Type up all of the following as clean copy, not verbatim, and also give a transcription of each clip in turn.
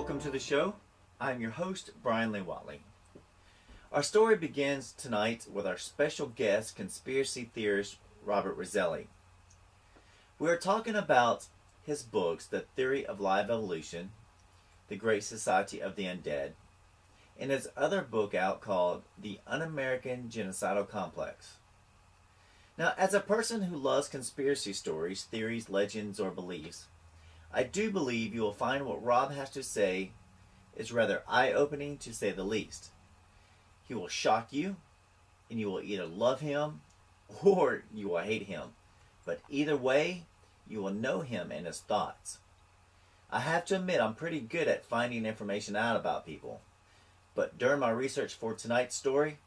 welcome to the show. I'm your host, Bryan Lee Whatley. Our story begins tonight with our special guest, conspiracy theorist Robert Roselli. We are talking about his books, The Theory of Live Evolution, The Great Society of the Undead, and his other book out called The Un-American Genocidal Complex. Now, as a person who loves conspiracy stories, theories, legends, or beliefs, I do believe you will find what Rob has to say is rather eye-opening, to say the least. He will shock you, and you will either love him or you will hate him. But either way, you will know him and his thoughts. I have to admit I'm pretty good at finding information out about people. But during my research for tonight's story,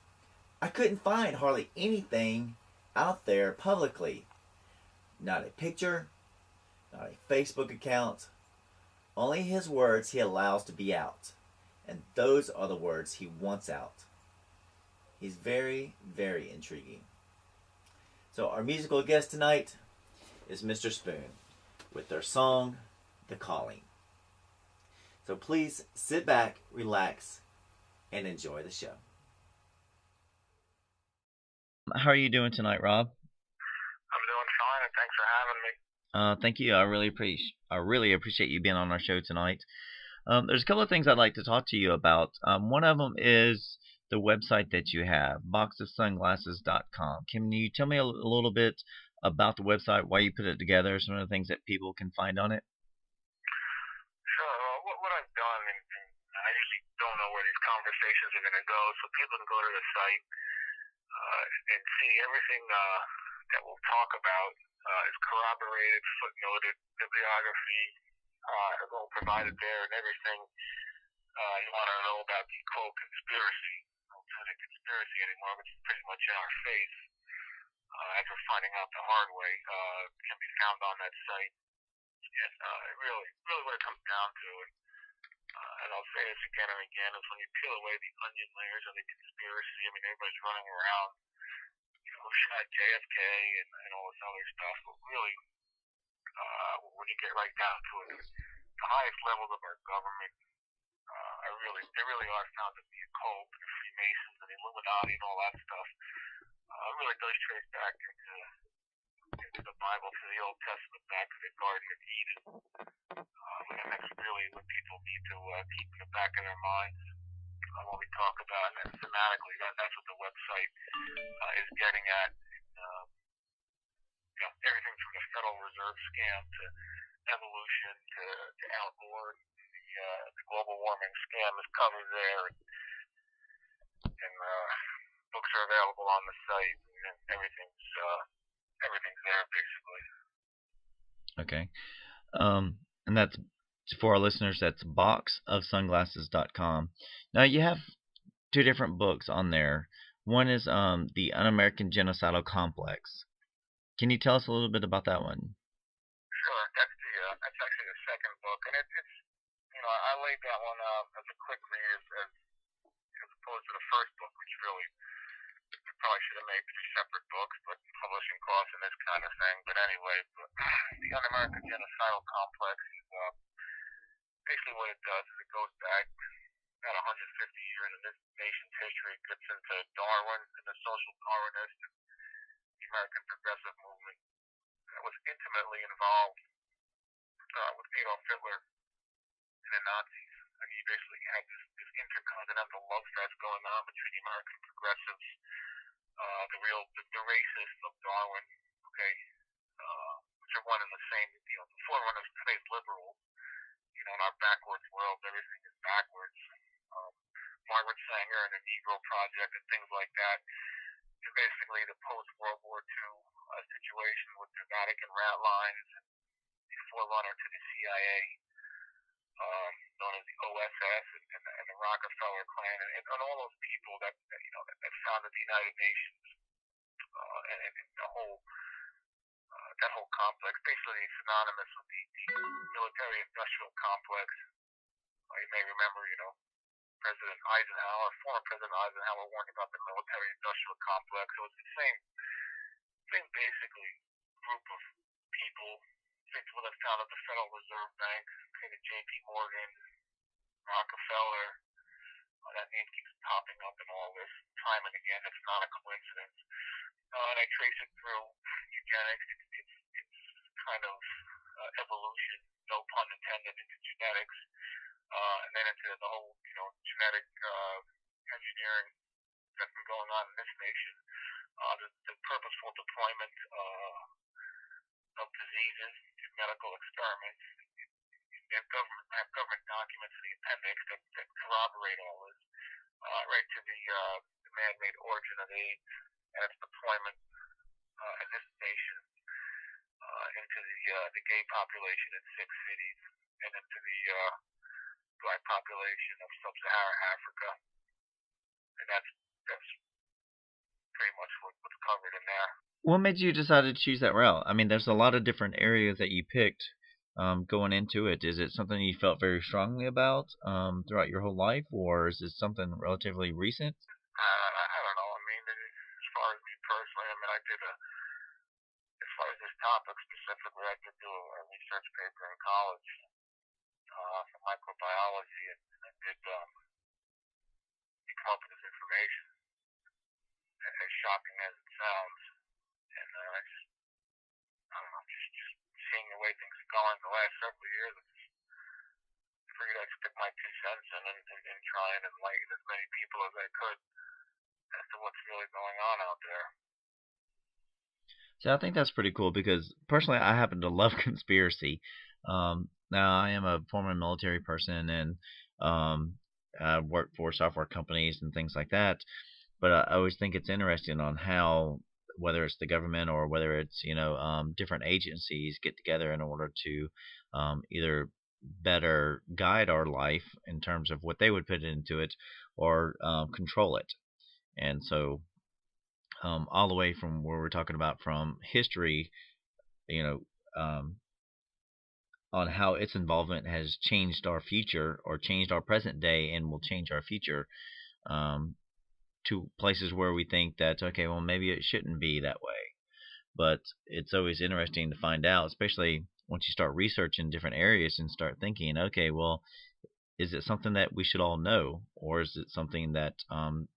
I couldn't find hardly anything out there publicly. Not a picture, not a Facebook account, only his words he allows to be out. And those are the words he wants out. He's very, very intriguing. So our musical guest tonight is Mr. Spoon with their song, The Calling. So please sit back, relax, and enjoy the show. How are you doing tonight, Rob? I'm doing fine, and thanks for having me. Thank you. I really appreciate you being on our show tonight. There's a couple of things I'd like to talk to you about. One of them is the website that you have, boxofsunglasses.com. Can you tell me a little bit about the website, why you put it together, some of the things that people can find on it? Sure. What I've done, and I usually don't know where these conversations are going to go, so people can go to the site and see everything that we'll talk about is corroborated, footnoted, bibliography is all provided there, and everything you want to know about the quote conspiracy. I don't say conspiracy anymore, which is pretty much in our face. After finding out the hard way, can be found on that site. And it really what it comes down to, and I'll say this again and again, is when you peel away the onion layers of the conspiracy. I mean, everybody's running around, who shot JFK and all this other stuff, but really, when you get right down to it, the highest levels of our government, they really are found to be a cult, the Freemasons and the Illuminati and all that stuff. It really does trace back into the Bible, to the Old Testament, back to the Garden of Eden. And that's really what people need to keep in the back of their minds when we talk about it. And thematically, that's what the website is getting at. Everything from the Federal Reserve scam to evolution to Al Gore. The global warming scam is covered there. And books are available on the site, and everything's there, basically. Okay. And that's, for our listeners, that's boxofsunglasses.com. Now, you have two different books on there. One is The Un-American Genocidal Complex. Can you tell us a little bit about that one? Sure. That's actually the second book, and it's I laid that one out as a quick read as opposed to the first book, which really probably should have made two separate books, but publishing costs and this kind of thing. But anyway, the Un-American Genocidal Complex is basically what it does is it goes back about 150 years in this nation's history. It gets into Darwin and the social Darwinist and the American progressive movement that was intimately involved with Adolf Hitler and the Nazis. And you basically had this intercontinental love fest going on between the American progressives, the racists of Darwin, okay, which are one and the same, the forerunners of today's liberals. In our backwards world, everything is backwards. Margaret Sanger and the Negro Project and things like that. And basically the post-World War II situation with the Vatican rat lines and the forerunner to the CIA, known as the OSS and the Rockefeller clan, and all those people that founded the United Nations, and the whole that whole complex. Basically, it's synonymous with the military-industrial complex. You may remember, former President Eisenhower warned about the military-industrial complex. So it's the same basically group of people, people that founded the Federal Reserve Bank, the J.P. Morgan, Rockefeller. That name keeps popping up in all this time and again. It's not a coincidence. And I trace it through eugenics. It's kind of evolution, no pun intended, into genetics, and then into the whole, genetic engineering that's been going on in this nation. The purposeful deployment of diseases to medical experiments. I have government documents in the appendix that corroborate all this, right to the man-made origin of AIDS and its deployment in this nation into the gay population in 6 cities and into the black population of sub-Saharan Africa, and that's pretty much what's covered in there. What made you decide to choose that route? I mean, there's a lot of different areas that you picked going into it. Is it something you felt very strongly about throughout your whole life, or is it something relatively recent? I don't know. I mean, as far as me personally, I mean, as far as this topic specifically, I did do a research paper in college for microbiology, and I did come up with this information, as shocking as it sounds. And I don't know, just seeing the way things have gone the last several years, I figured I'd stick my 2 cents in and try and enlighten as many people as I could as to what's really going on out there. So I think that's pretty cool because personally, I happen to love conspiracy. Now I am a former military person and I work for software companies and things like that. But I always think it's interesting on how whether it's the government or whether it's different agencies get together in order to either better guide our life in terms of what they would put into it or control it. And so all the way from where we're talking about from history, you know, on how its involvement has changed our future or changed our present day and will change our future, to places where we think that, okay, well, maybe it shouldn't be that way. But it's always interesting to find out, especially once you start researching different areas and start thinking, okay, well, is it something that we should all know, or is it something that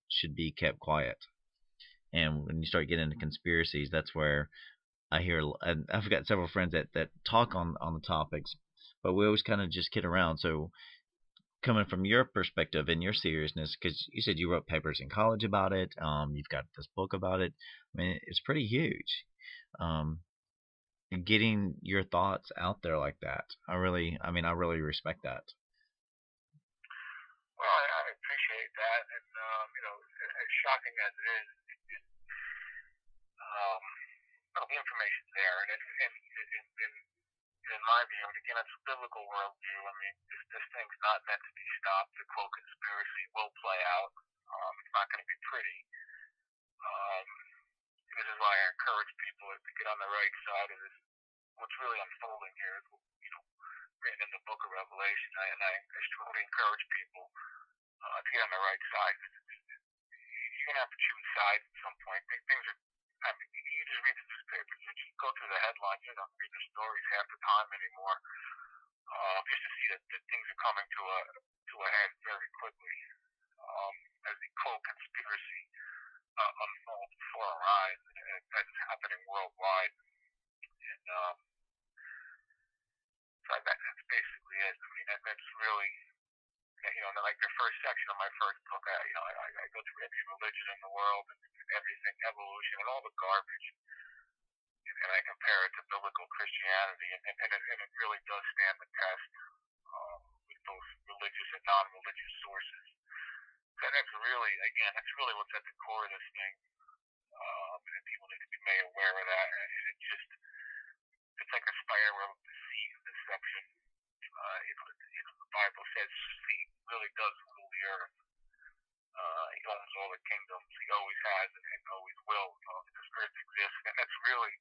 should be kept quiet? And when you start getting into conspiracies, that's where I hear, and I've got several friends that talk on the topics, but we always kind of just kid around. So coming from your perspective and your seriousness, because you said you wrote papers in college about it, you've got this book about it. I mean, it's pretty huge. And getting your thoughts out there like that, I really respect that. Well, I appreciate that, and as shocking as it is, the information's there, and in my view, and again, it's a biblical worldview. I mean, this thing's not meant to be stopped. The quote conspiracy will play out. It's not going to be pretty. This is why I encourage people to get on the right side of this. What's really unfolding here is, written in the Book of Revelation, and I strongly encourage people to get on the right side. You're gonna have to choose sides at some point. Things are. I mean, you just read the newspapers. You just go through the headlines. You don't read the stories half the time anymore. Just to see that things are coming to a head very quickly. As the quote conspiracy unfolds before our eyes, and that's happening worldwide. And so that's basically it. I mean, that's really, like the first section of my first book. I go through every religion in the world and everything, evolution, and all the garbage, and I compare it to biblical Christianity, and it really does stand the test with both religious and non-religious sources. And that's really what's at the core of this thing. And people need to be made aware of that. And it's like a spiral of deceit and deception. The Bible says Satan really does rule the earth. He owns all the kingdoms. He always has and always will. This earth exists, and that's really,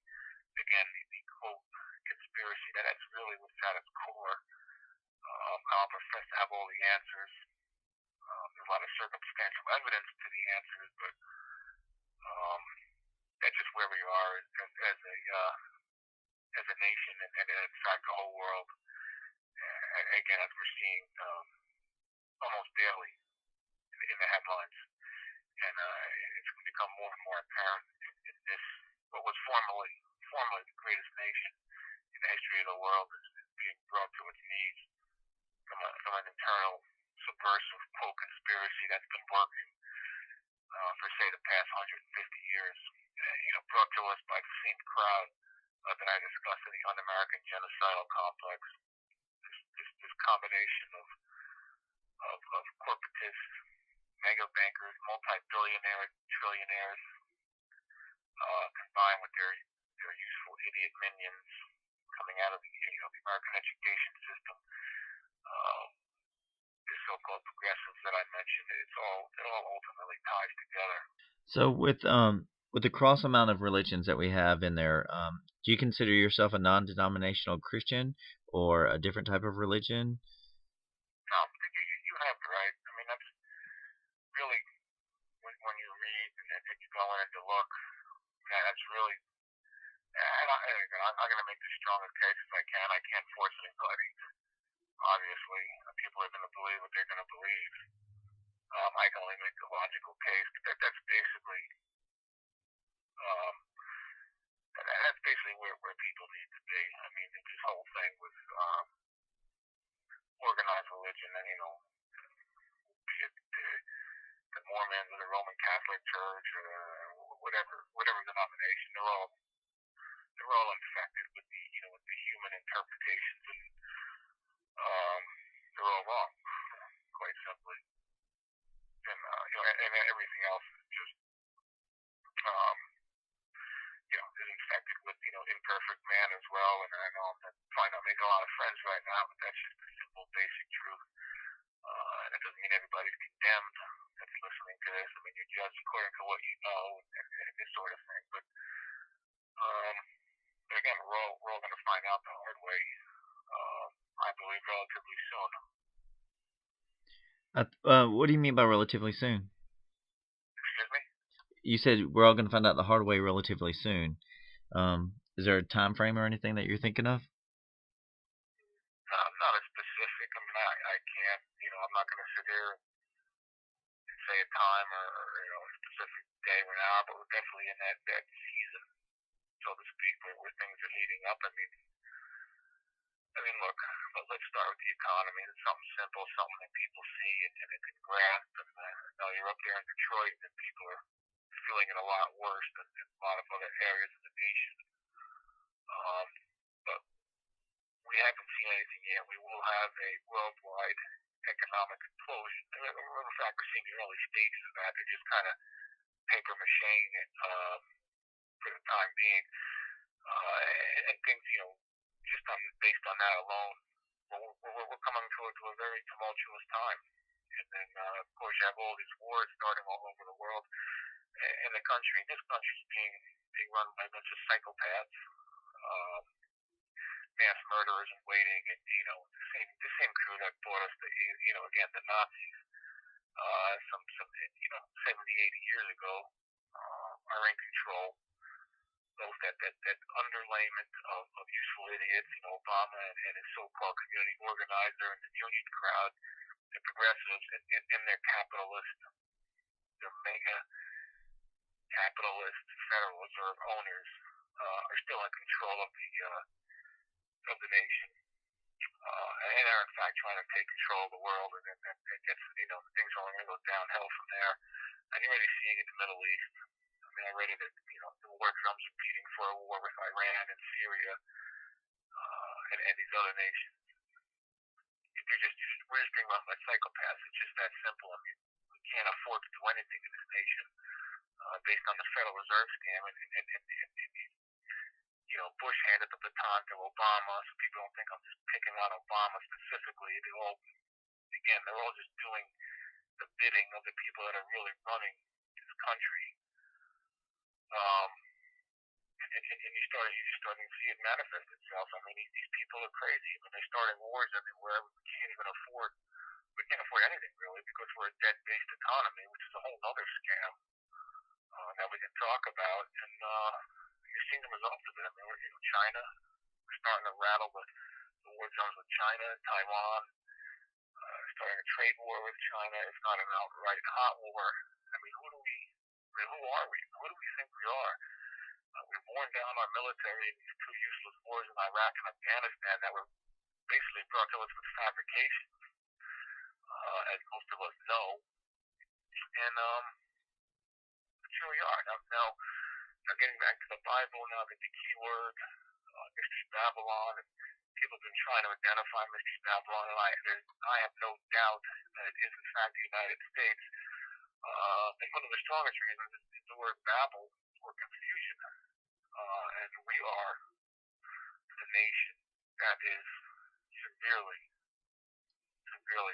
again, the quote conspiracy. That's really what's at its core. I don't profess to have all the answers. There's a lot of circumstantial evidence to the answers, but that's just where we are as a nation, and in fact the whole world. Again, as we're seeing almost daily in the headlines, and it's become more and more apparent in this what was formerly the greatest nation in the history of the world is being brought to its knees from an internal subversive conspiracy that's been working for say the past 150 years. Brought to us by the same crowd that I discussed in the Un-American genocidal complex. This combination of corporatists, mega bankers, multi-billionaires, trillionaires, combined with their useful idiot minions coming out of the American education system. The so-called progressives that I mentioned, it all ultimately ties together. So with the cross amount of religions that we have in there, do you consider yourself a non-denominational Christian or a different type of religion? No, you have it right. I mean, that's really when you read and you go in to look. Yeah, that's really. And I'm going to make the strongest case as I can. I can't force anybody. Obviously, people are going to believe what they're going to believe. I can only make the logical case. That's basically. That's basically where people need to be. I mean, this whole thing with organized religion, and be it the Mormons or the Roman Catholic Church or whatever denomination, they're all infected with the human interpretations, and they're all wrong, quite simply. And and everything else is just is infected with imperfect man as well. And I know I'm probably not making a lot of friends right now, but that's just the simple, basic truth. And it doesn't mean everybody's condemned that's listening to this. I mean, you're judged according to what you know and this sort of thing. But again, we're all going to find out the hard way. I believe relatively soon. What do you mean by relatively soon? Excuse me? You said we're all going to find out the hard way relatively soon. Is there a time frame or anything that you're thinking of? Not as specific. I mean, I can't. I'm not going to sit here and say a time or a specific day or an hour, but we're definitely in that season, so to speak, where things are heating up. I mean, look, let's start with the economy. It's something simple, something that people see and they can grasp. And you're up there in Detroit, and people are feeling it a lot worse than in a lot of other areas of the nation. But we haven't seen anything yet. We will have a worldwide economic implosion. In fact, we're seeing the early stages of that. They're just kind of paper macheing it for the time being. And things, just based on that alone, we're coming to a very tumultuous time. And then, of course, you have all these wars starting all over the world. And the country, this country is being run by a bunch of psychopaths, mass murderers in waiting, and the same crew that brought us to again the Nazis some 70, 80 years ago are in control. Those that underlayment of useful idiots, Obama and his so-called community organizer and the union crowd, the progressives, and their capitalist, their mega capitalist Federal Reserve owners are still in control of the nation, and are in fact trying to take control of the world, and it gets things are only going to go downhill from there. And you're already seeing it in the Middle East. I mean, already the war drums are beating for a war with Iran and Syria and these other nations. We're just being run by psychopaths. It's just that simple. I mean, we can't afford to do anything in this nation based on the Federal Reserve scam, and Bush handed the baton to Obama, so people don't think I'm just picking on Obama specifically. They're all just doing the bidding of the people that are really running this country. And you're just starting to see it manifest itself. I mean, these people are crazy. I mean, they're starting wars everywhere. We can't afford anything really because we're a debt-based economy, which is a whole other scam that we can talk about. And you're seeing the results of it. I mean, China, we're starting to rattle the war drums with China, Taiwan, starting to trade war with China. It's not an outright hot war. I mean, who are we? Who do we think we are? We've worn down our military in these two useless wars in Iraq and Afghanistan that were basically brought to us with fabrications, as most of us know. And here we are. Now getting back to the Bible, now the key word, Mystery Babylon, and people have been trying to identify Mystery Babylon, and I have no doubt that it is in fact the United States. And one of the strongest reasons is the word Babel, or confusion. And we are the nation that is severely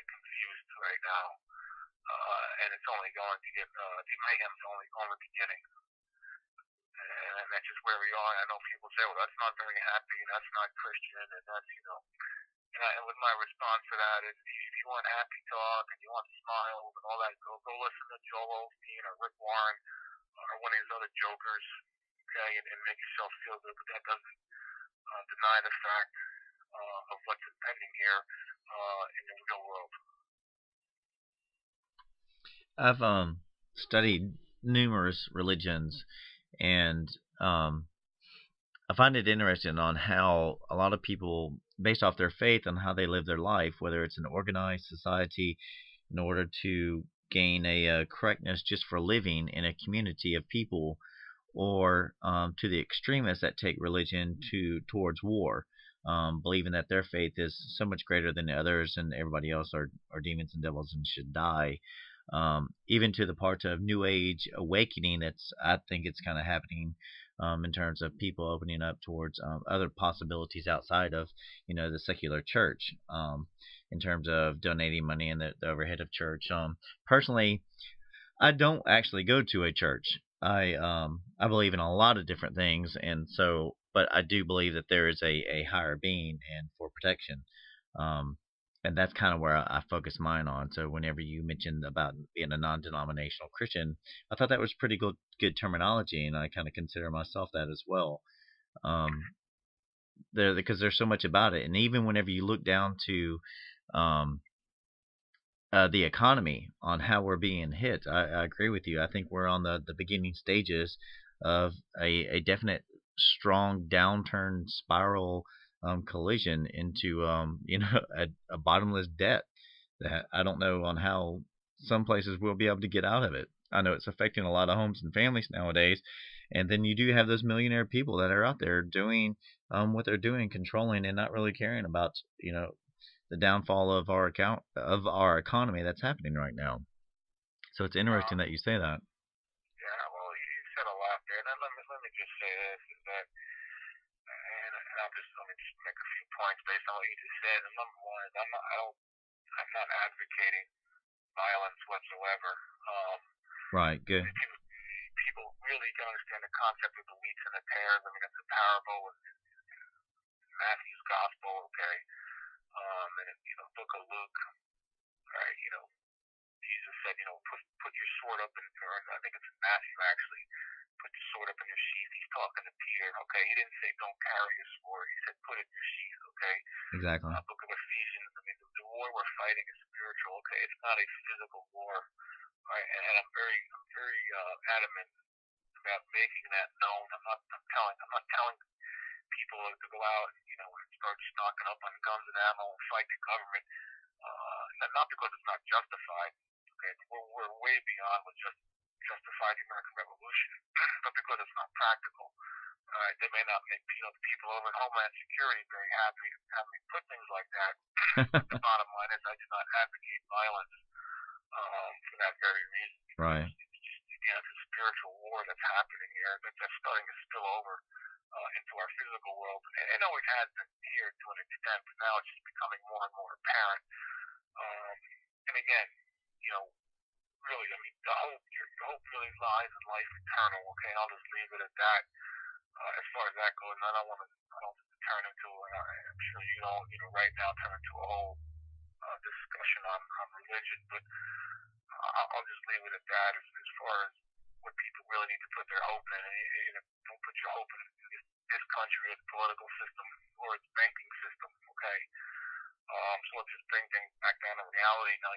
confused right now. And it's only going to get, the mayhem's only beginning. And that's just where we are. I know people say, well, that's not very happy, and that's not Christian, and that's, and with my response to that is, if you want happy talk, and you want smiles, and all that, go listen to Joel Osteen, or Rick Warren, or one of these other jokers, okay, and make yourself feel good, but that doesn't deny the fact of what's impending here in the real world. I've studied numerous religions, and I find it interesting on how a lot of people, based off their faith and how they live their life, whether it's an organized society in order to gain a correctness just for living in a community of people, or to the extremists that take religion towards war, believing that their faith is so much greater than the others and everybody else are demons and devils and should die. Even to the part of New Age awakening I think it's kind of happening in terms of people opening up towards other possibilities outside of, the secular church, in terms of donating money and the overhead of church. Personally, I don't actually go to a church. I believe in a lot of different things, and so, but I do believe that there is a higher being and for protection. And that's kind of where I focus mine on. So whenever you mentioned about being a non-denominational Christian, I thought that was pretty good terminology, and I kind of consider myself that as well. Because there's so much about it, and even whenever you look down to the economy, on how we're being hit, I agree with you. I think we're on the beginning stages of a definite strong downturn spiral, collision into a bottomless debt that I don't know on how some places will be able to get out of it. I know it's affecting a lot of homes and families nowadays, and then you do have those millionaire people that are out there doing what they're doing, controlling and not really caring about the downfall of our economy that's happening right now. So it's interesting that you say that. Yeah, well, you said a lot there. And let me just say this: is that, and let me just make a few points based on what you just said. And number one is I'm not advocating violence whatsoever. Right. Good. People really can understand the concept of the wheats and the tares. I mean, it's a parable in Matthew's gospel, okay? And in Book of Luke, right? Jesus said, put your sword up, or I think it's in Matthew actually, put your sword up in your sheath. He's talking to Peter, okay? He didn't say don't carry a sword. He said put it in your sheath, okay? Exactly. Book of Ephesians. I mean, the war we're fighting is spiritual, okay? It's not a physical war, right? And I'm very adamant about making that known. I'm not telling people to go out and start stocking up on guns and ammo and fight the government. Not because it's not justified. Okay, we're way beyond what justified the American Revolution, but because it's not practical. They may not make the people over at Homeland Security very happy to have me put things like that. But the bottom line is I do not advocate violence for that very reason. Right. It's just, again, it's a spiritual war that's happening here that's starting to spill over into our physical world. And it always has been here to an extent, but now it's just becoming more and more apparent. And again, really, I mean, the hope really lies in life eternal. Okay, I'll just leave it at that. As far as that goes, and I don't turn into, I'm sure you don't, right now turn into a whole discussion on religion, but I'll just leave it at that as far as what people really need to put their hope in. And don't put your hope in this country, its political system, or its banking system, okay? So let's just bring things back down to reality now.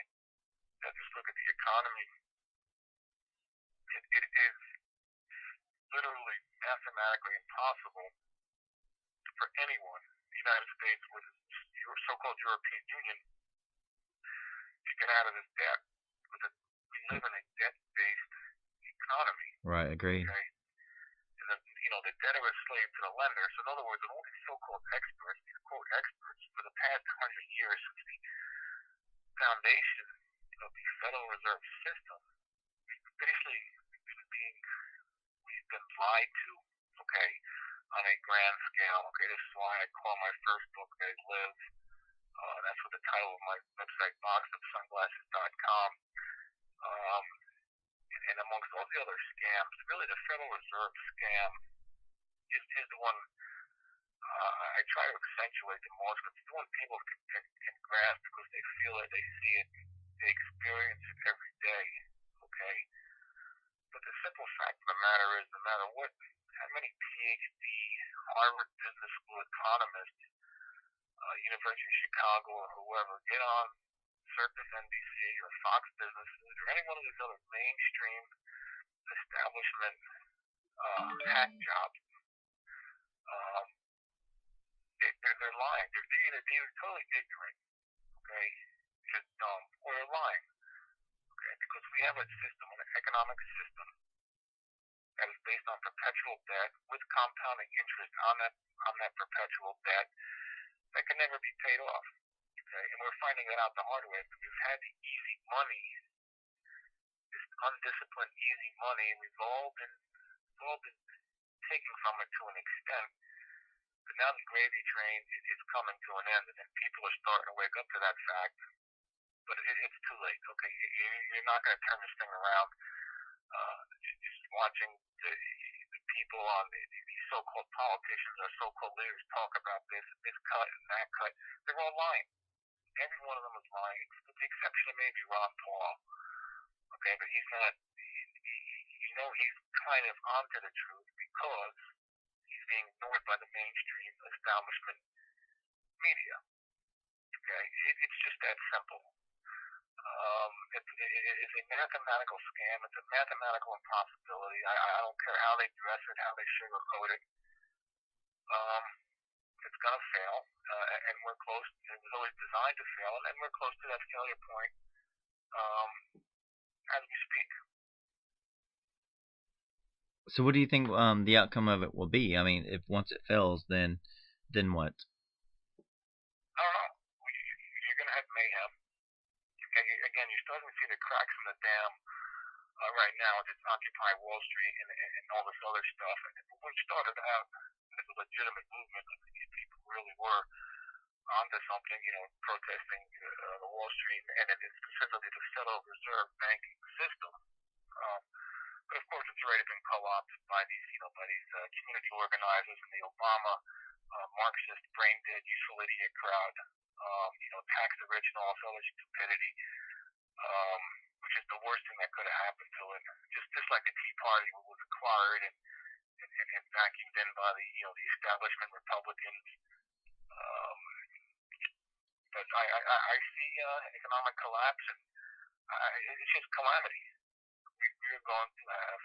Just look at the economy. It is literally mathematically impossible for anyone in the United States or the so-called European Union to get out of this debt. Because we live in a debt-based economy. Right, agreed. Okay? And the debtor is slave to the lender. So in other words, all these so-called experts, these quote experts, for the past 100 years since the foundation of the Federal Reserve System, basically we've been lied to, okay, on a grand scale. Okay, this is why I call my first book They Live. That's what the title of my website, boxofsunglasses.com. And amongst all the other scams, really the Federal Reserve scam is the one I try to accentuate the most, because it's the one people can grasp because they feel it, they see it, they experience it every day, okay? But the simple fact of the matter is, no matter how many PhD, Harvard Business School economists, University of Chicago or whoever get on Circus NBC or Fox Business News or any one of these other mainstream establishment hack jobs, they're lying. They're totally ignorant, okay? Just dumb, or they're lying, okay? Because we have a system, an economic system, that is based on perpetual debt with compounding interest on that perpetual debt that can never be paid off. Okay, and we're finding that out the hard way. We've had the easy money, this undisciplined easy money, and we've all been taking from it to an extent. But now the gravy train is coming to an end, and people are starting to wake up to that fact. But it's too late. Okay, you're not going to turn this thing around. Just watching the people on these so-called politicians or so-called leaders talk about this cut and that cut, they're all lying. Every one of them is lying, with the exception of maybe Ron Paul. Okay, but he's not. He's kind of onto the truth because he's being ignored by the mainstream establishment media. Okay, it's just that simple. It's a mathematical scam. It's a mathematical impossibility. I don't care how they dress it, how they sugarcoat it. It's going to fail, and we're close. It was always designed to fail, and we're close to that failure point as we speak. So what do you think the outcome of it will be? I mean, if once it fails, then what? I don't know. You're going to have mayhem. Okay, again, you're starting to see the cracks in the dam right now with this Occupy Wall Street and all this other stuff. And when it started out as a legitimate movement, these people really were onto something, protesting the Wall Street and specifically the Federal Reserve banking system. But of course, it's already been co-opted by these, community organizers and the Obama Marxist brain dead useful idiot crowd. Tax the rich and all this other stupidity, which is the worst thing that could have happened to it. Just like the Tea Party was acquired and vacuumed in by the establishment Republicans. But I see economic collapse, and it's just calamity. We're going to have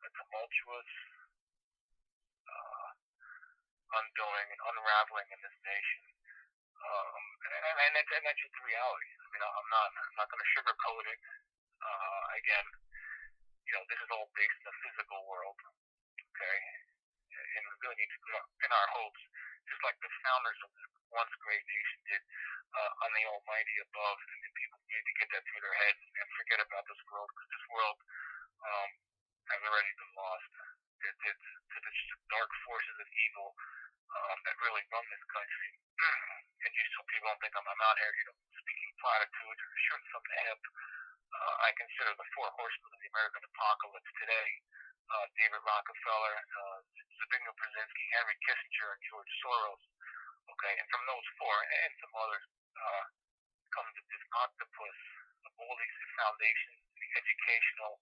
a tumultuous undoing and unraveling in this nation. And that's just the reality. I mean, I'm not going to sugarcoat it. Again, this is all based in the physical world, okay? And we really need to pin our hopes, just like the founders of this once great nation did, on the Almighty above. And people need to get that through their heads and forget about this world, because this world has already been lost to the dark forces of evil that really run this country. And just so people don't think I'm out here, speaking platitudes or shooting from the hip, I consider the four horsemen of the American apocalypse today: David Rockefeller, Zbigniew Brzezinski, Henry Kissinger, and George Soros. Okay, and from those four and some others comes this octopus of all these foundations, the educational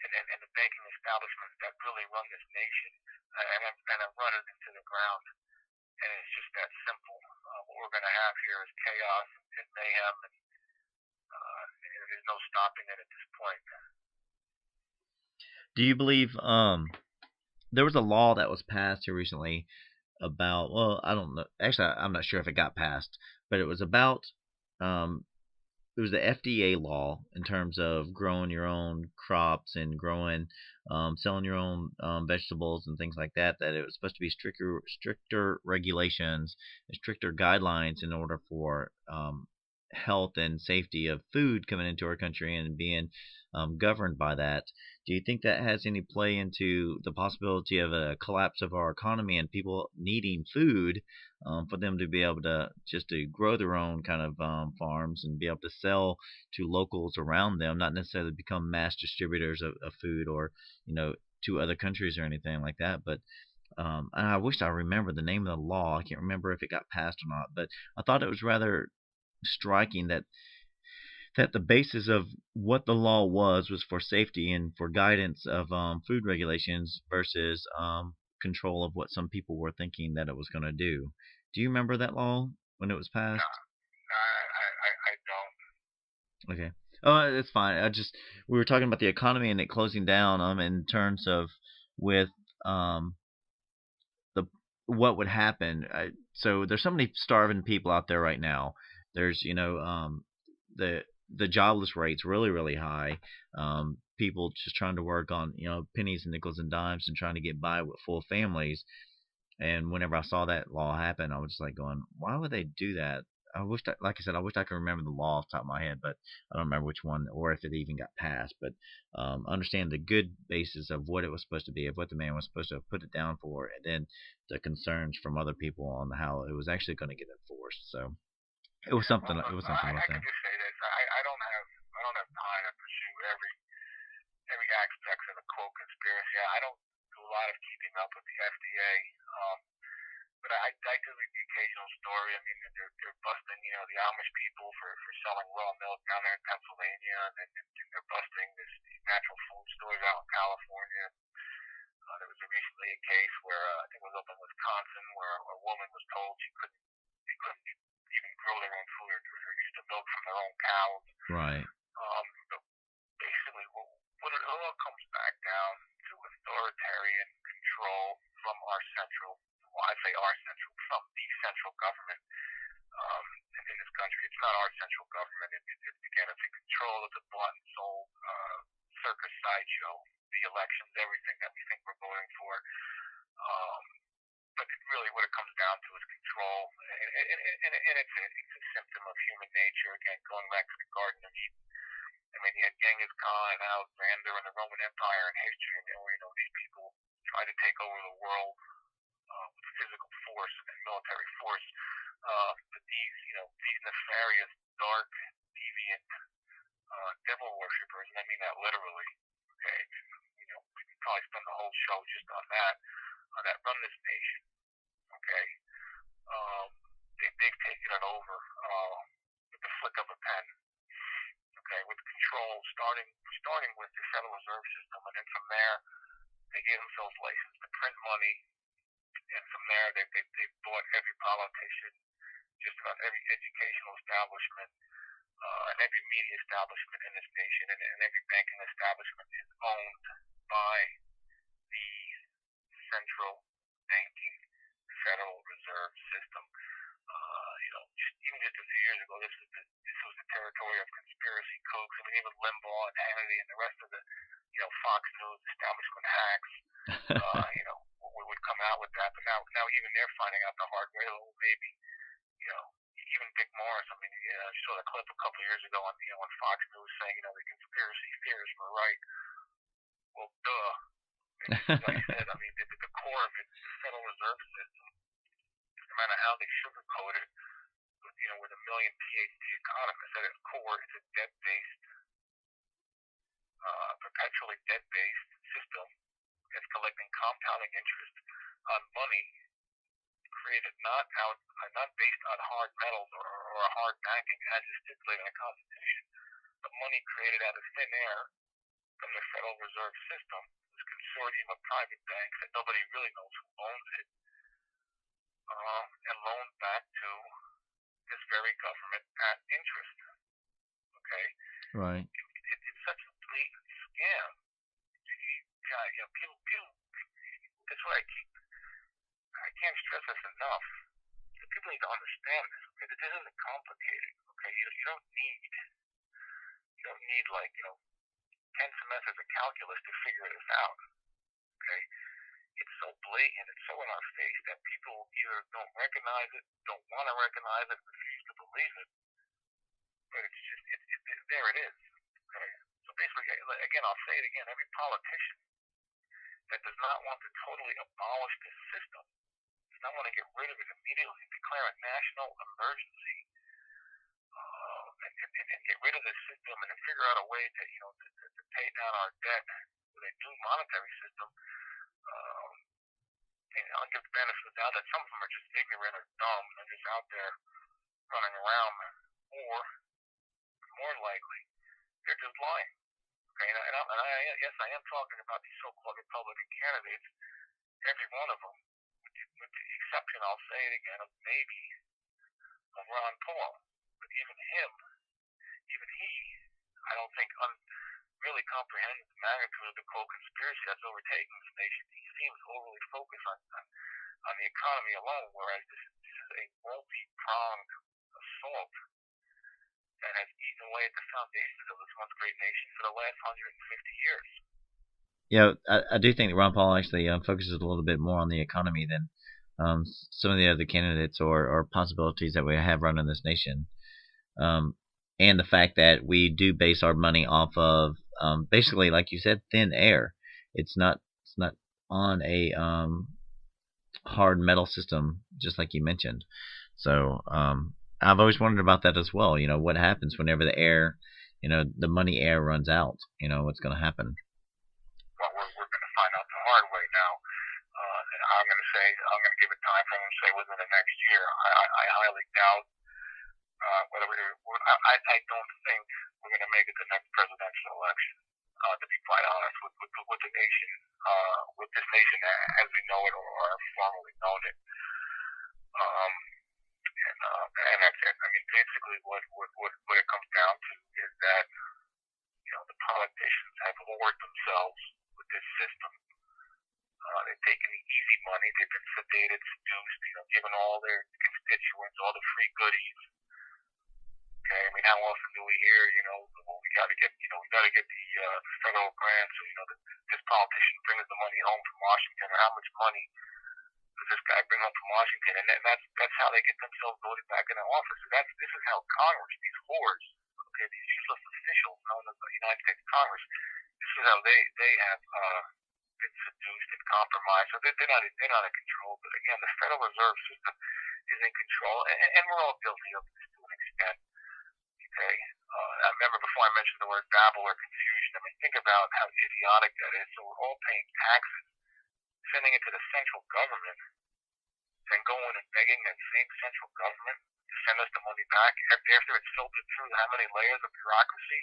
and the banking establishments that really run this nation and have run it into the ground. and it's just that simple. What we're going to have here is chaos and mayhem, and there's no stopping it at this point. Do you believe there was a law that was passed here recently about, well, I don't know. Actually, I'm not sure if it got passed, but it was about um, it was the FDA law in terms of growing your own crops and growing, selling your own vegetables and things like that. That it was supposed to be stricter regulations and stricter guidelines in order for health and safety of food coming into our country and being governed by that. Do you think that has any play into the possibility of a collapse of our economy and people needing food for them to be able to just to grow their own kind of farms and be able to sell to locals around them, not necessarily become mass distributors of food or to other countries or anything like that. But and I wish I remember the name of the law. I can't remember if it got passed or not, but I thought it was rather striking that the basis of what the law was for safety and for guidance of food regulations versus control of what some people were thinking that it was going to do. Do you remember that law when it was No, passed? I don't. Okay. Oh, it's fine. We were talking about the economy and it closing down in terms of with um the what would happen. So there's so many starving people out there right now. There's the the jobless rate's really high. People just trying to work on pennies and nickels and dimes and trying to get by with full families. And whenever I saw that law happen, I was just like going, why would they do that? Like I said, I wish I could remember the law off the top of my head, but I don't remember which one or if it even got passed. But understand the good basis of what it was supposed to be, of what the man was supposed to put it down for, and then the concerns from other people on how it was actually going to get enforced. So it was Yeah, something. well, It was I, something I like can that. just say this: I don't have time to pursue every aspect of the quote conspiracy. I don't do a lot of keeping up with the FDA. Um, but I do read the occasional story. I mean, they're busting, the Amish people for selling raw milk down there in Pennsylvania, and they're busting these natural food stores out in California. There was recently a case where I think it was up in Wisconsin where a woman was told they couldn't even grow their own food or use the milk from their own cows. Right. But basically, what it all comes back down to authoritarian control from our central, well, I say our central, from the central government in this country. It's not our central government. Again, it's in control of the bought and sold circus sideshow, the elections, everything that we think we're voting for. Um, but really what it comes down to is control, and it's a symptom of human nature. Again, going back to the Garden of Eden. I mean, you had Genghis Khan and Alexander and the Roman Empire in history, and these people tried to take over the world with physical force and military force. But these nefarious, dark, deviant devil worshippers, and I mean that literally. Okay, we could probably spend the whole show just on that run this nation. Okay, um, they've taken it over with the flick of a pen. Okay, with control, starting with the Federal Reserve System, and then from there they gave themselves license to print money, and from there they bought every politician, just about every educational establishment, and every media establishment in this nation, and every banking establishment is owned by the central banking Federal Reserve System. Just a few years ago, this was the territory of conspiracy kooks. I mean, even Limbaugh and Hannity and the rest of the Fox News establishment hacks, would come out with that. But now even they're finding out the hard way. Oh, maybe even Dick Morris. I mean, I saw the clip a couple of years ago on Fox News saying the conspiracy theorists were right. Well, duh. Like I said, I mean, the core of it, the Federal Reserve System, no matter how they sugarcoat it, with a million PhD economists at its core, it's a debt-based, perpetually debt-based system that's collecting compounding interest on money created not based on hard metals or hard banking as is stipulated in the Constitution, but money created out of thin air from the Federal Reserve System, this consortium of private banks that nobody really knows who owns it. and loaned back to this very government at interest. Okay, Right. it's such a blatant scam. People. That's why I can't stress this enough. People need to understand this. Okay, this isn't complicated. Okay, you don't need like 10 semesters of calculus to figure this out. Okay, it's so blatant, it's so in our face that people either don't recognize it, don't want to recognize it, refuse to believe it. But it's just there it is. Okay, so basically, again, I'll say it again. Every politician that does not want to totally abolish this system, does not want to get rid of it immediately, declare a national emergency, and get rid of this system and figure out a way to to pay down our debt with a new monetary system. And I'll give the benefit of the doubt that some of them are just ignorant or dumb and just out there running around, or more likely they're just lying. Okay, yes, I am talking about these so-called Republican candidates, every one of them, with the exception, I'll say it again, of maybe of Ron Paul. But even he, I don't think really comprehends the magnitude of the quote conspiracy that's overtaking this nation. He seems overly focused on the economy alone, whereas this is a multi-pronged assault that has eaten away at the foundations of this once great nation for the last 150 years. Yeah, I do think that Ron Paul actually focuses a little bit more on the economy than some of the other candidates or possibilities that we have running this nation. And the fact that we do base our money off of basically, like you said, thin air. It's not on a hard metal system, just like you mentioned. So I've always wondered about that as well. You know, what happens whenever the air, the money air runs out? What's going to happen? Well, we're going to find out the hard way now. And I'm going to give it time frame and say within the next year. I highly doubt I don't think we're going to make it the next presidential election. To be quite honest, with the nation, with this nation as we know it or have formally known it, and that's it. I mean, basically, what it comes down to is that the politicians have lowered themselves with this system. They've taken the easy money. They've been sedated, seduced, given all their constituents all the free goodies. Okay, I mean, how often do we hear, we got to get the federal grants, so this politician brings the money home from Washington, or how much money does this guy bring home from Washington? And that's how they get themselves voted back in office. So this is how Congress, these whores, okay, these useless officials known as the United States Congress, this is how they have been seduced and compromised. So they're not in control. But again, the Federal Reserve System is in control, and we're all guilty of this to an extent. Okay, I remember before I mentioned the word babble or confusion. I mean, think about how idiotic that is. So we're all paying taxes, sending it to the central government, then going and begging that same central government to send us the money back after it's filtered through how many layers of bureaucracy.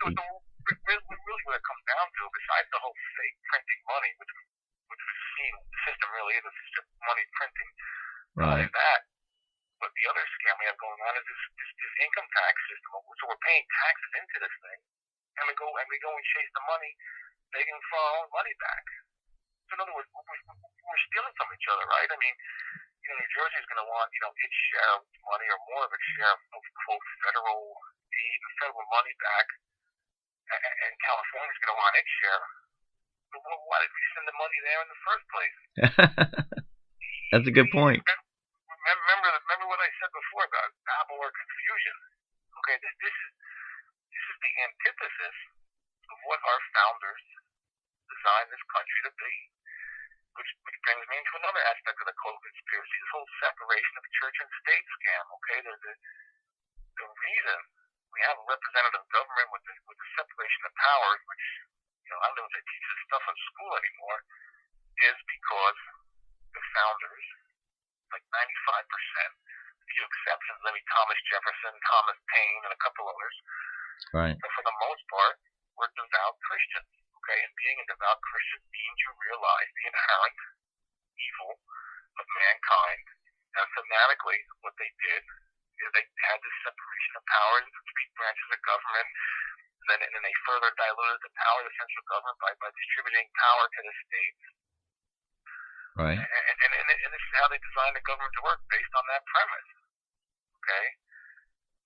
So really what it comes down to, besides the whole fake printing money, which we've seen, the system really is a system of money printing. Right. That. But the other scam we have going on is this income tax system. So we're paying taxes into this thing, and we go and chase the money, begging for our own money back. So in other words, we're stealing from each other, right? I mean, New Jersey is going to want its share of money or more of its share of quote federal aid, federal money back, and California is going to want its share. But why did we send the money there in the first place? That's a good point. Remember what I said before about babble or confusion. Okay, this is the antithesis of what our founders designed this country to be. Which brings me into another aspect of the quote conspiracy, this whole separation of church and state scam. Okay, the reason we have a representative government with the separation of powers, which I don't know if they teach this stuff in school anymore, is because the founders, like 95%, a few exceptions, maybe Thomas Jefferson, Thomas Paine, and a couple others. Right. But for the most part, we're devout Christians. Okay, and being a devout Christian means you realize the inherent evil of mankind. Now, thematically, what they did is they had this separation of powers into three branches of government, and then they further diluted the power of the central government by distributing power to the states. Right. And this is how they designed the government to work, based on that premise. Okay?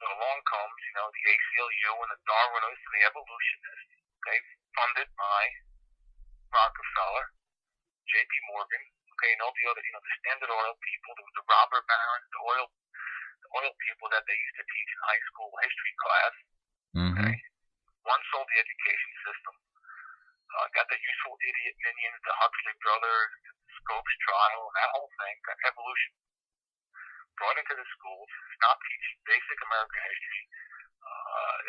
So along comes, the ACLU and the Darwinists and the evolutionists, okay, funded by Rockefeller, J.P. Morgan, okay, and all the other, the Standard Oil people, the robber barons, the oil people that they used to teach in high school history class. Mm-hmm. Okay? One sold the education system, got the useful idiot minions, the Huxley brothers, Scopes trial, and that whole thing, got evolution brought into the schools, stopped teaching basic American history.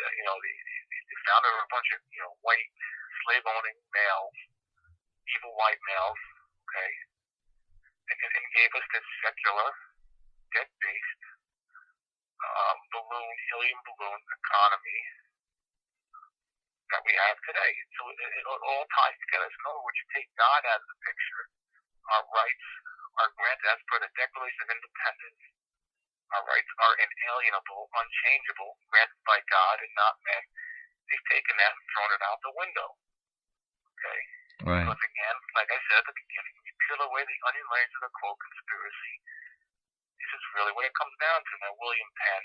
The founder of a bunch of, white slave-owning males, evil white males, okay, and gave us this secular, debt-based, helium balloon economy that we have today. So it all ties together. So in other words, you take God out of the picture, our rights are granted as per the Declaration of Independence. Our rights are inalienable, unchangeable, granted by God and not men. They've taken that and thrown it out the window. Okay? Right. Because again, like I said at the beginning, when you peel away the onion layers of the quote conspiracy, this is really what it comes down to. Now, William Penn,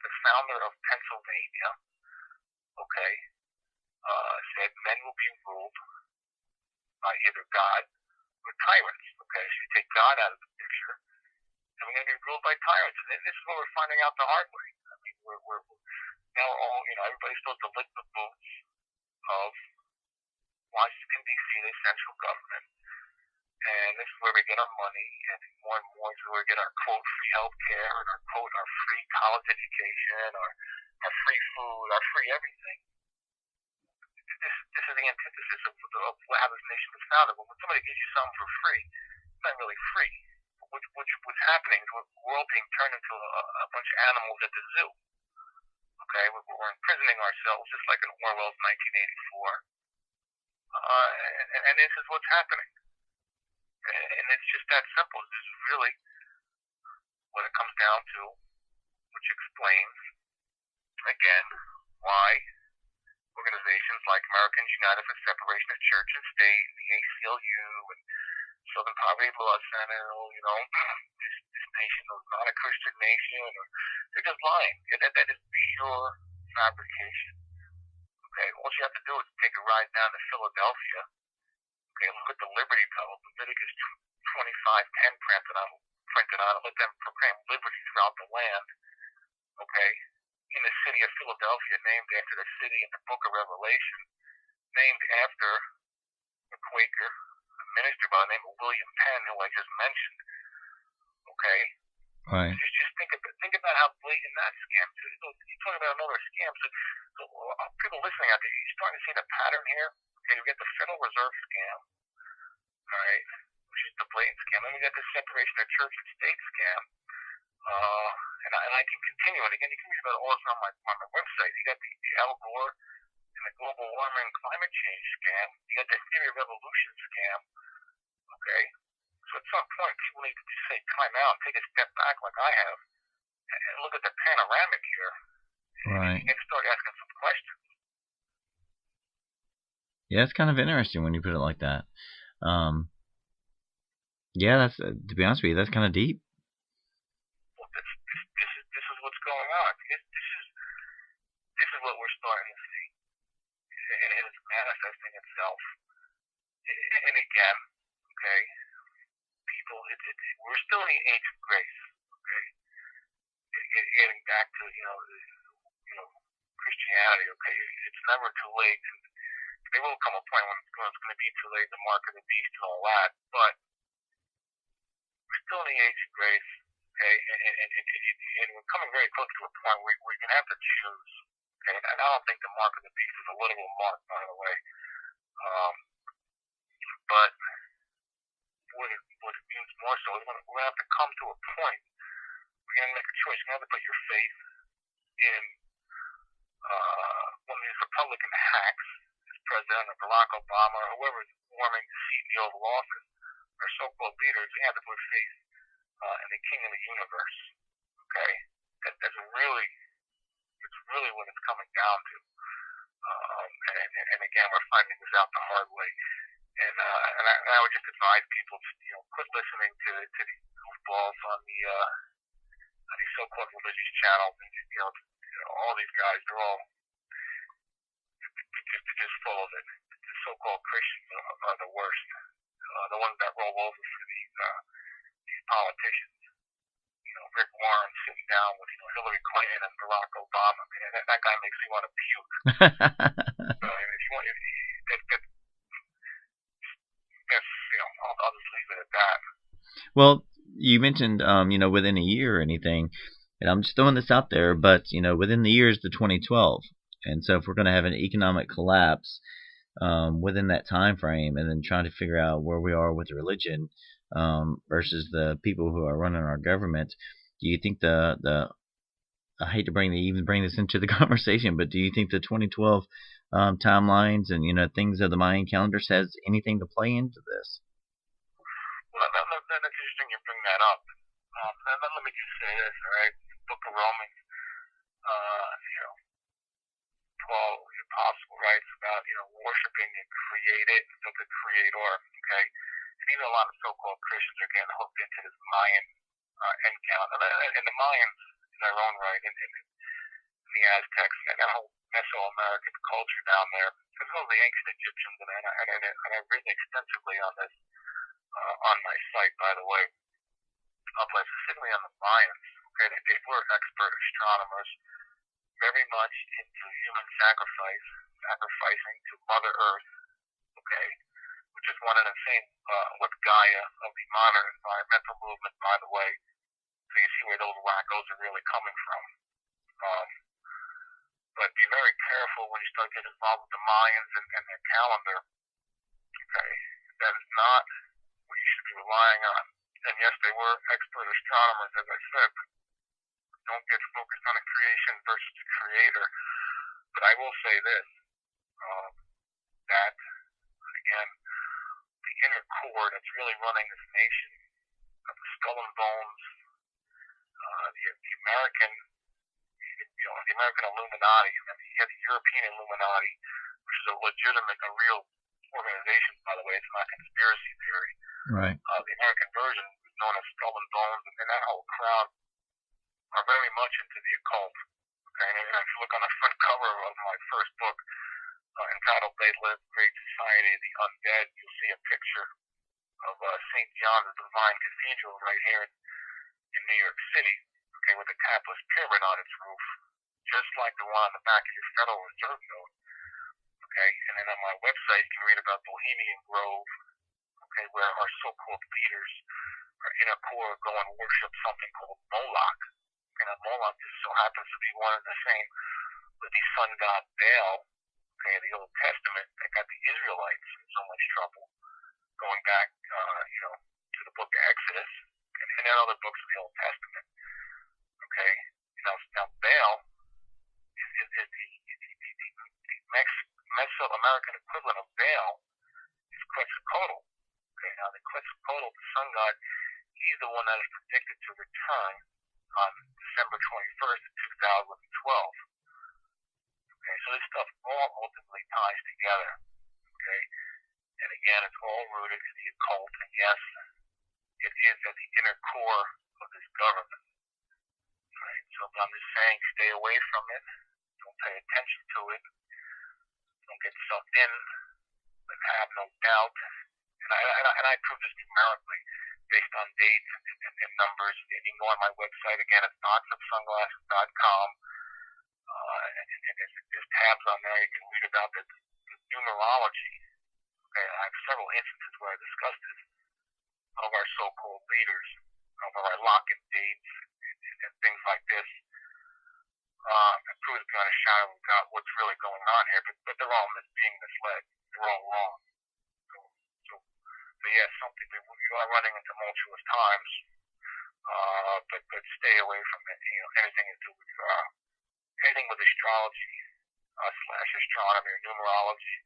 the founder of Pennsylvania, okay, said men will be ruled by either God or tyrants. Okay, so you take God out of the picture, and we're going to be ruled by tyrants. And this is what we're finding out the hard way. I mean, we're now all, everybody's supposed to lick the boots of Washington, D.C., the central government. And this is where we get our money, and more is where we get our, quote, free health care, and our, quote, our free college education, or our free food, our free everything. This is the antithesis of how this nation was founded. When somebody gives you something for free, it's not really free. What's happening is we're all being turned into a bunch of animals at the zoo. Okay, we're imprisoning ourselves, just like in Orwell's 1984. And this is what's happening. And it's just that simple. This is really what it comes down to, which explains, again, why organizations like Americans United for Separation of Church and State, and the ACLU, and Southern Poverty Law Center, this nation is not a Christian nation, or they're just lying. That is pure fabrication. Okay, all you have to do is take a ride down to Philadelphia. Okay, look at the Liberty Bell, Leviticus 25:10 printed on, and let them proclaim liberty throughout the land. Okay, in the city of Philadelphia, named after the city in the Book of Revelation, named after a Quaker, a minister by the name of William Penn, who I just mentioned. Okay, right. Just think about how blatant that scam is. You're talking about another scam. So people listening out there, you're starting to see the pattern here. Okay, we get the Federal Reserve scam, all right, which is the blatant scam. Then we got the separation of church and state scam. And I can continue. And again, you can read about all this on my website. You got the Al Gore and the global warming and climate change scam. You got the theory of evolution scam. Okay, so at some point, people need to just say time out, take a step back, like I have, and look at the panoramic here. Right. And start asking some questions. Yeah, it's kind of interesting when you put it like that. Yeah, that's to be honest with you, that's kind of deep. Well, this is what's going on. This is what we're starting to see, and it's manifesting itself. And again, okay, people, we're still in the age of grace. Okay, getting back to Christianity. Okay, it's never too late. And there will come a point when it's going to be too late, the mark of the beast and all that. But we're still in the age of grace, okay? And we're coming very close to a point where we're going to have to choose, okay? And I don't think the mark of the beast is a literal mark, by the way. But what it means more so is we're going to have to come to a point where you're going to make a choice. You're going to have to put your faith in one of these Republican hacks, President or Barack Obama or whoever is warming the seat in the Oval Office, or so-called leaders, they have to put faith what it's coming down to. And again, we're finding this out the hard way. And I would just advise people to, quit listening to these goofballs on these so-called religious channels. And, all these guys, they're all just full of it. The so-called Christians are the worst. The ones that roll over for these politicians. Rick Warren sitting down with Hillary Clinton and Barack Obama. Man, that guy makes me want to puke. So, if you want, I'll just leave it at that. Well, you mentioned, within a year or anything, and I'm just throwing this out there, but, within the year is the 2012. And so if we're going to have an economic collapse within that time frame, and then trying to figure out where we are with religion versus the people who are running our government, do you think I hate to even bring this into the conversation, but do you think the 2012 timelines and things of the Mayan calendars has anything to play into this? Well, that's interesting you bring that up. Let me just say this, all right? Book of Romans, 12, the apostle writes about worshiping the created, the creator, okay? And even a lot of so-called Christians are getting hooked into this Mayan encounter. And the Mayans, in their own right, and the Aztecs, and that whole Mesoamerican culture down there, as well as the ancient Egyptians, and I've written extensively on this on my site, by the way, but specifically on the Mayans. Okay, they were expert astronomers, very much into human sacrificing to Mother Earth, okay, which is one and the same with Gaia of the modern environmental movement, by the way. So you see where those wackos are really coming from. But be very careful when you start getting involved with the Mayans and their calendar. Okay, that is not what you should be relying on. And yes, they were expert astronomers, as I said, but don't get focused on the creation versus the creator. But I will say this, that, again, the inner core that's really running this nation, the skull and bones, the American, the American Illuminati, and then you have the European Illuminati, which is a legitimate, a real organization, by the way. It's not a conspiracy theory. Right. The American version is known as Skull and Bones, and that whole crowd are very much into the occult. Okay, and if you look on the front cover of my first book, entitled They Live Great Society of the Undead, you'll see a picture of St. John's Divine Cathedral right here in New York City, okay, with a capless pyramid on its roof, just like the one on the back of your Federal Reserve note. Okay, and then on my website you can read about Bohemian Grove, okay, where our so-called leaders, our inner core, go and worship something called Moloch. And Moloch just so happens to be one and the same with the sun god Baal, okay, in the Old Testament, that got the Israelites in so much trouble, going back, to the book of Exodus and other books of the Old Testament. Okay, now Baal is the Mesoamerican equivalent of Baal is Quetzalcoatl. Okay, now the Quetzalcoatl, the sun god, he's the one that is predicted to return on December 21st, 2012. Okay, so this stuff all ultimately ties together. Okay, and again, it's all rooted in the occult, and yes, it is at the inner core of this government. Right, so I'm just saying, stay away from it. Don't pay attention to it. Don't get sucked in, but have no doubt. And I prove this numerically based on dates and numbers. And you can go on my website. Again, it's boxofsunglasses.com. And there's tabs on there. You can read about the numerology. Okay, I have several instances where I discuss this, of our so-called leaders, of our lock-in dates and things like this. It proves beyond a shadow of doubt what's really going on here, but they're all being misled. They're all wrong. So yes, something that we are running in tumultuous times, but stay away from it. Anything to do with anything with astrology slash astronomy or numerology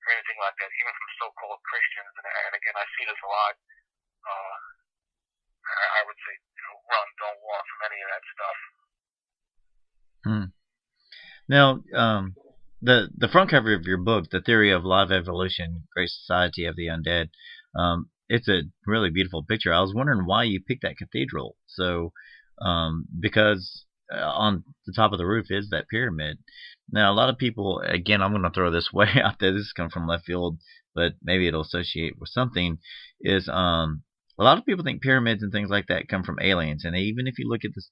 or anything like that, even from so-called Christians. And again, I see this a lot. I would say, run, don't walk from any of that stuff. Now, the front cover of your book, The Theory of Live Evolution, Great Society of the Undead, it's a really beautiful picture. I was wondering why you picked that cathedral. So, because on the top of the roof is that pyramid. Now, a lot of people, again, I'm going to throw this way out there. This comes from left field, but maybe it'll associate with something. Is a lot of people think pyramids and things like that come from aliens, and even if you look at this,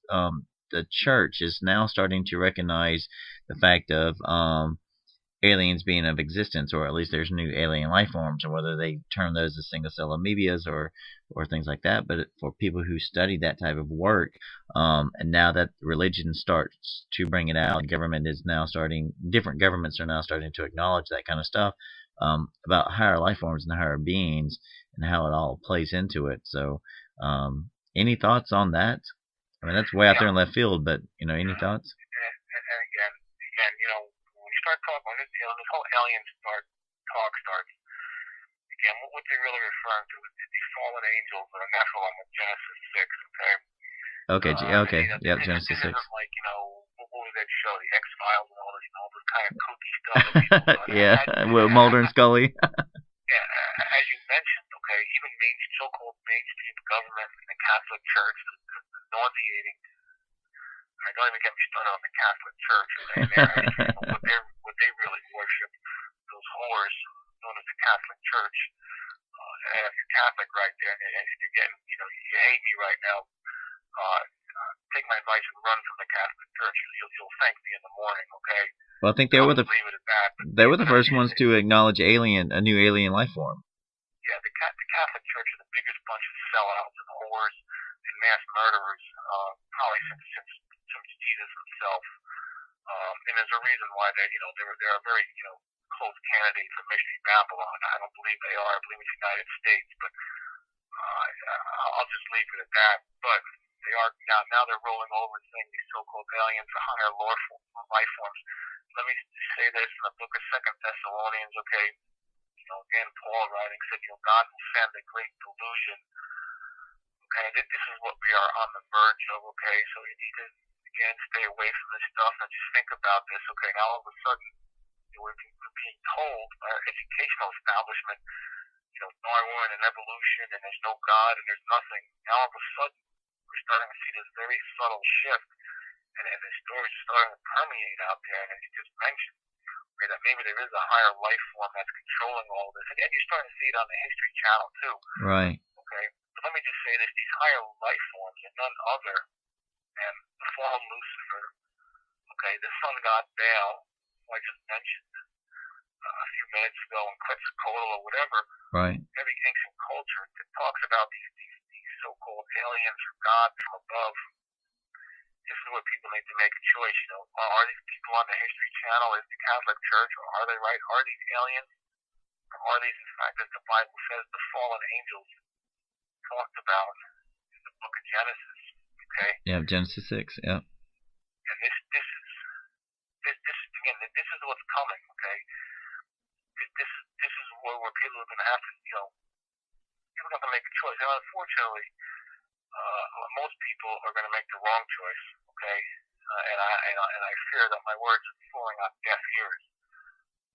the church is now starting to recognize the fact of aliens being of existence, or at least there's new alien life forms, or whether they term those as single cell amoebias or things like that. But for people who study that type of work, and now that religion starts to bring it out, government is now starting, different governments are now starting to acknowledge that kind of stuff, about higher life forms and higher beings and how it all plays into it. So, any thoughts on that? I mean, that's way out there in left field, but any thoughts? And again, when you start talking, when this whole alien talk starts, again, what they're really referring to is the fallen angels that are natural in Genesis 6, okay? Okay, okay, yep, Genesis 6. This isn't like, what was that show, The X-Files and all this kind of kooky stuff that people yeah, with Mulder and Scully. Yeah, as you mentioned, okay, even so-called mainstream government and the Catholic Church, the nauseating. Don't even get me started on the Catholic Church. What they really worship, those whores known as the Catholic Church. And if you're Catholic right there, and again, you hate me right now, take my advice and run from the Catholic Church. You'll thank me in the morning, okay? Well, I think they were leave it at that. They were the first ones to acknowledge a new alien life form. Yeah, the Catholic Church are the biggest bunch of sellouts and whores and mass murderers, probably since Jesus himself. And there's a reason why they're a very close candidate for Mystery Babylon. I don't believe they are. I believe it's the United States, but I'll just leave it at that. But they are now they're rolling over and saying these so-called aliens are higher life forms. Let me just say this in the book of 2 Thessalonians, okay? Again, Paul writing said, God will send a great delusion. Okay, this is what we are on the verge of, okay? So you need to, again, stay away from this stuff and just think about this, okay? Now all of a sudden, we're being told by our educational establishment, Darwin and evolution, and there's no God and there's nothing. Now all of a sudden, we're starting to see this very subtle shift, and the stories are starting to permeate out there, and as you just mentioned, okay, that maybe there is a higher life form that's controlling all this, and you're starting to see it on the History Channel too. Right. Okay, but let me just say this: these higher life forms are none other than the fallen Lucifer. Okay, the sun god Baal, who I just mentioned a few minutes ago, in Quetzalcoatl or whatever. Right. Every ancient culture that talks about these so-called aliens or gods from above. This is what people need to make a choice. Are these people on the History Channel? Is the Catholic Church? Or are they right? Are these aliens? Or are these, in fact, as the Bible says, the fallen angels talked about in the book of Genesis? Okay. Yeah, Genesis 6. Yeah. And this is what's coming. Okay. This is where people are going to have to, people have to make a choice. Now, unfortunately, most people are going to make the wrong choice. Okay. And I fear that my words are falling on deaf ears.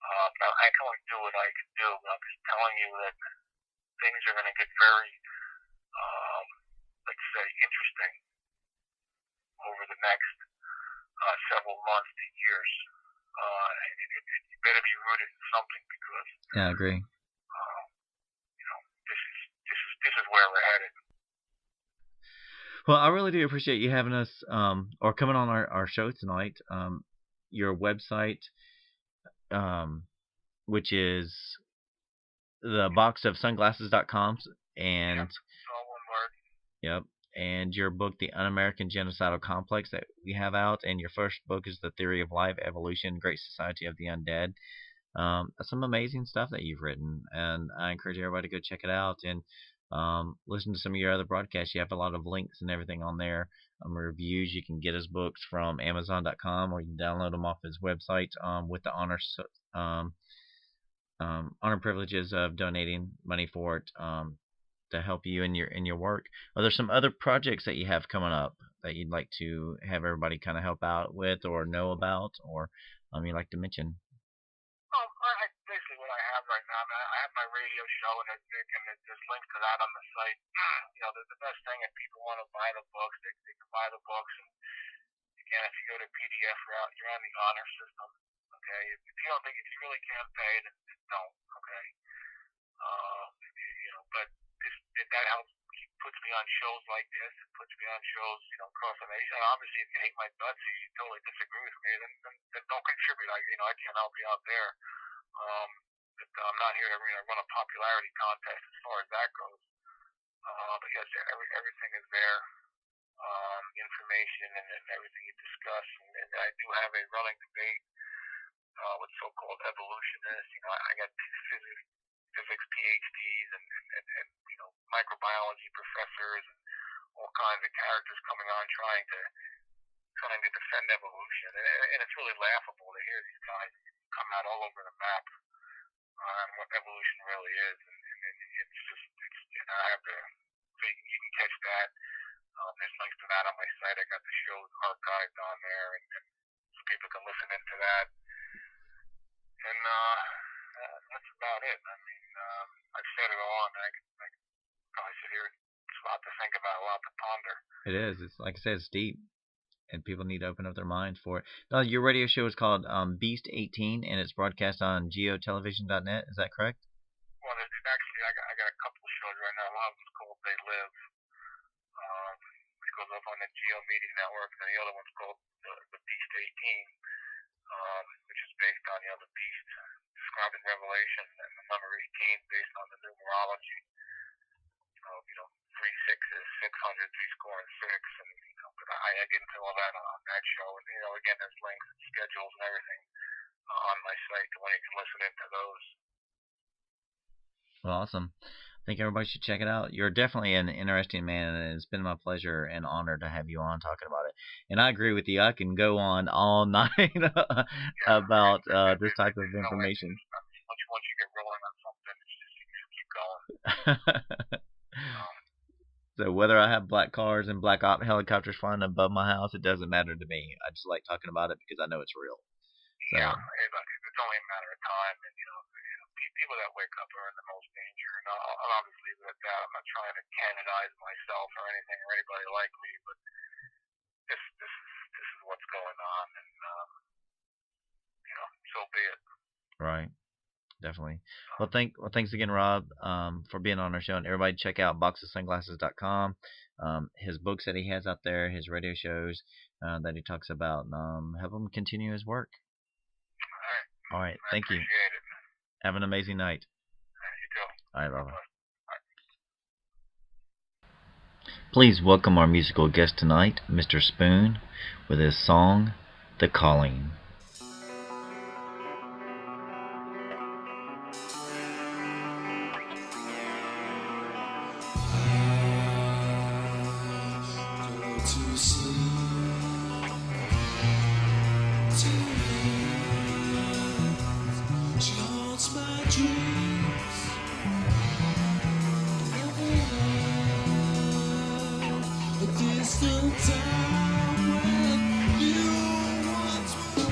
But I can only do what I can do. But I'm just telling you that things are going to get very, let's say, interesting over the next several months to years. You better be rooted in something because yeah, I agree. This is where we're headed. Well, I really do appreciate you having us, or coming on our show tonight. Your website, which is theboxofsunglasses.com, and yep, all one word. Yep. And your book, The Un-American Genocidal Complex, that we have out, and your first book is The Theory of Life Evolution, Great Society of the Undead. Some amazing stuff that you've written, and I encourage everybody to go check it out and listen to some of your other broadcasts. You have a lot of links and everything on there, reviews. You can get his books from Amazon.com, or you can download them off his website with the honor privileges of donating money for it. To help you in your work. Are there some other projects that you have coming up that you'd like to have everybody kind of help out with or know about, or you'd like to mention? Basically what I have right now, I have my radio show, and there's links to that on the site. The best thing, if people want to buy the books, they can buy the books. And again, if you go to PDF route, you're on the honor system. Okay, if if you really can't pay, then don't. Okay, but that helps. Puts me on shows like this. It puts me on shows, across the nation. And obviously, if you hate my guts, or you totally disagree with me, then don't contribute. I can't help you out there. But I'm not here to run a popularity contest as far as that goes. But yes, everything is there. Information and everything you discuss. And I do have a running debate with so-called evolutionists. I got physics PhDs and microbiology professors and all kinds of characters coming on trying to defend evolution, and it's really laughable to hear these guys come out all over the map on what evolution really is, and I have to. So you can catch that. There's links to that on my site. I got the shows archived on there, and so people can listen into that. And that's about it. I mean, I've said it all, and I could probably sit here. It's a lot to think about, a lot to ponder. It is. It's like I said, it's deep, and people need to open up their minds for it. Your radio show is called Beast 18, and it's broadcast on geotelevision.net. Is that correct? Well, actually, I got a couple of shows right now. One of them's called They Live, which goes up on the Geo Media Network, and the other one's called the Beast 18, which is based on the beast described in Revelation, and the number 18 based on the numerology. 3 6s, 600, 3 score and 6, and but I get into all that on that show, and again, there's links and schedules and everything on my site to when you can listen into those. Well, awesome. I think everybody should check it out. You're definitely an interesting man, and it's been my pleasure and honor to have you on talking about it. And I agree with you. I can go on all night about this type of information. Once you get rolling on something, it's just you keep going. So whether I have black cars and black helicopters flying above my house, it doesn't matter to me. I just like talking about it because I know it's real. So, yeah, it's only a matter of time, and people that wake up are in the most danger. And obviously, with that, I'm not trying to canonize myself or anything or anybody like me, but this is what's going on, and so be it. Right. Definitely. Well, thanks again, Rob, for being on our show. And everybody check out boxofsunglasses.com. His books that he has out there, his radio shows that he talks about. Help him continue his work. All right. Thank you. Appreciate it. Have an amazing night. You too. All right, bye-bye. Please welcome our musical guest tonight, Mr. Spoon, with his song, The Calling. Distant time when you once were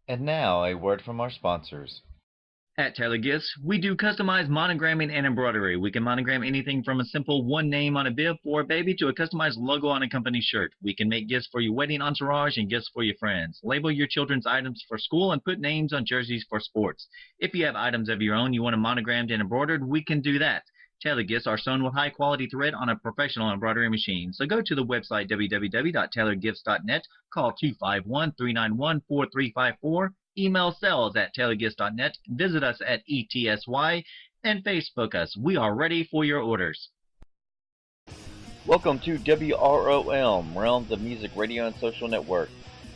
And now, a word from our sponsors. At Taylor Gifts, we do customized monogramming and embroidery. We can monogram anything from a simple one name on a bib for a baby to a customized logo on a company shirt. We can make gifts for your wedding entourage and gifts for your friends. Label your children's items for school and put names on jerseys for sports. If you have items of your own you want them monogrammed and embroidered, we can do that. Tailor Gifts are sewn with high-quality thread on a professional embroidery machine. So go to the website www.tailorgifts.net, call 251-391-4354, email sales@tailorgifts.net, visit us at ETSY, and Facebook us. We are ready for your orders. Welcome to WROM, Realms of Music Radio and Social Network.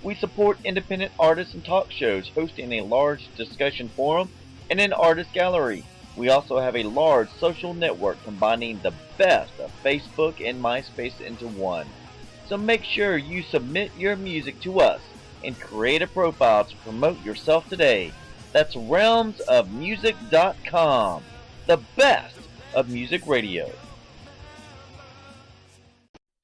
We support independent artists and talk shows, hosting a large discussion forum and an artist gallery. We also have a large social network combining the best of Facebook and MySpace into one. So make sure you submit your music to us and create a profile to promote yourself today. That's realmsofmusic.com, the best of music radio.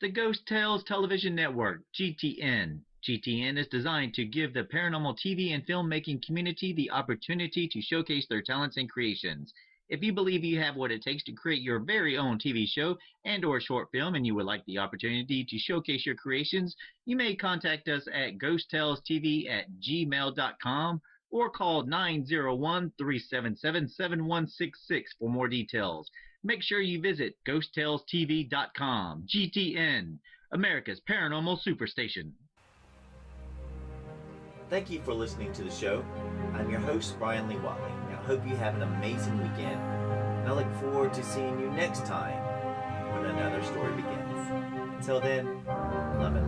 The Ghost Tales Television Network, GTN. GTN is designed to give the paranormal TV and filmmaking community the opportunity to showcase their talents and creations. If you believe you have what it takes to create your very own TV show and or short film and you would like the opportunity to showcase your creations, you may contact us at ghosttellstv@gmail.com or call 901-377-7166 for more details. Make sure you visit ghosttellstv.com. GTN, America's Paranormal Superstation. Thank you for listening to the show. I'm your host, Bryan Lee Whatley. I hope you have an amazing weekend, and I look forward to seeing you next time when another story begins. Until then, love it.